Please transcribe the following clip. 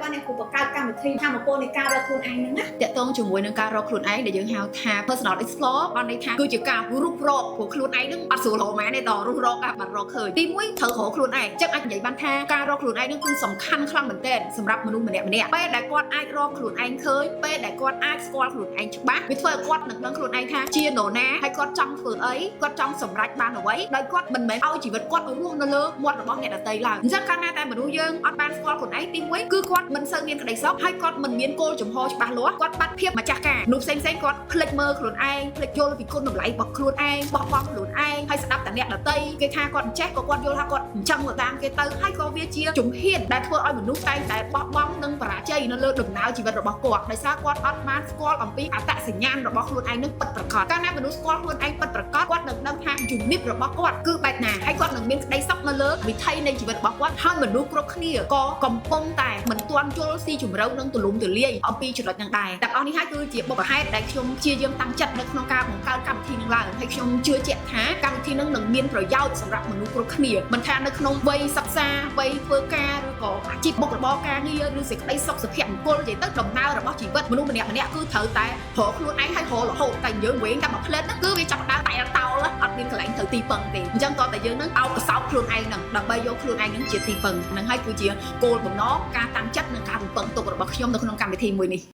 គាត់អ្នកគ្រូបង្កើតកម្មវិធីថាមកពលនៃការរកខ្លួនឯងហ្នឹងណាតកតងជាមួយនឹងការរកខ្លួនឯងដែលយើងហៅថា personal explore បានន័យថាគឺជាការរុករកព្រោះខ្លួនឯងហ្នឹងអត់ស្រួលរកមែនទេដល់រុករកបាត់រកឃើញទី1ត្រូវរកខ្លួនឯងចឹងអាចនិយាយបានថាការរកខ្លួនឯងហ្នឹងគឺសំខាន់ខ្លាំងមែនទែនសម្រាប់មនុស្សម្នាក់ៗពេលដែលគាត់អាចរកខ្លួនឯងឃើញពេលដែលគាត់អាចស្គាល់ខ្លួនឯងច្បាស់វាធ្វើឲ្យគាត់នឹងដឹងខ្លួនឯងថាជានរណាហើយគាត់ចង់ធ្វើអីគាត់ចង់សម្រេចបានអ្វីដោយគាត់មិនមែនឲ្យជីវិតគាត់រស់នៅលើមាត់របស់អ្នកដទៃឡើយអញ្ចឹងកាលណាតែមនុស្សយើងអត់បានស្គាល់ខ្លួនឯងទី1គឺគាត់មិនសូវមានក្តីសុខហើយគាត់មិនមានគោលចំហច្បាស់លាស់គាត់បាត់ភាពម្ចាស់ការមនុស្សផ្សេងៗគាត់ភ្លេចមើលខ្លួនឯងភ្លេចយល់ពីគុណតម្លៃរបស់ខ្លួនឯងបោះបង់ខ្លួនឯងហើយស្ដាប់តែអ្នកដទៃគេថាគាត់អញ្ចេះក៏គាត់យល់ថាគាត់អញ្ចឹងទៅតាមគេទៅហើយក៏វាជាជំហានដែលធ្វើឲ្យមនុស្សតែងតែបោះបង់និងបរាជ័យនៅលើដំណើរជីវិតរបស់គាត់ដោយសារគាត់អត់បានស្គាល់អំពីអត្តសញ្ញាណរបស់ខ្លួនឯងនឹងពិតប្រាកដកាលណាមនុស្សស្គាល់ខ្លួនឯងពិតប្រាកដគាត់នឹងដឹងថាជំនិតរបស់គាត់គឺបែបណាហើយគាត់នឹងមានក្តីសុខនៅលើវិថីនៃជីវិតរបស់គាត់ហើយមនុស្សគ្រប់គ្នាក៏កំពុងតែមិនទាន់យល់ស៊ីជម្រៅនិងទូលំទូលាយអំពីចំណុចហ្នឹងដែរទាំងអស់នេះហើយគឺជាបុព្វហេតុដែលខ្ញុំព្យាយាមតាំងចិត្តនៅក្នុងការបង្កើតកម្មវិធីនេះឡើងហើយខ្ញុំជឿជាក់ថាកម្មវិធីនេះនឹងមានប្រយោជន៍សម្រាប់មនុស្សគ្រប់គ្នាមិនថានៅក្នុងវ័យសិក្សាវ័យធ្វើការឬក៏អាជីពមុខរបរការងារឬសេចក្តីសុខសុភមង្គលនិយាយទៅដំណើររបស់ជីវិតមនុស្សម្នាក់ៗគឺត្រូវតែរកខ្លួនឯងហើយរករហូតតែយើងវិញតែមួយផ្លេតហ្នឹងគឺវាចាប់ដើមតែតោលអត់មានកន្លែងត្រូវទីពឹងទេអញ្ចឹងតោះតែយើងនឹងអោបកសោបខ្លួនឯងហ្នឹងដើម្បីយកខ្លួនឯងហ្នឹងជាទីពឹងហ្នឹងហើយគឺជាគោលបំណងការតាំងចិត្តនិងការរំពឹងទុករបស់ខ្ញុំនៅក្នុងកម្មវិធីមួយនេះ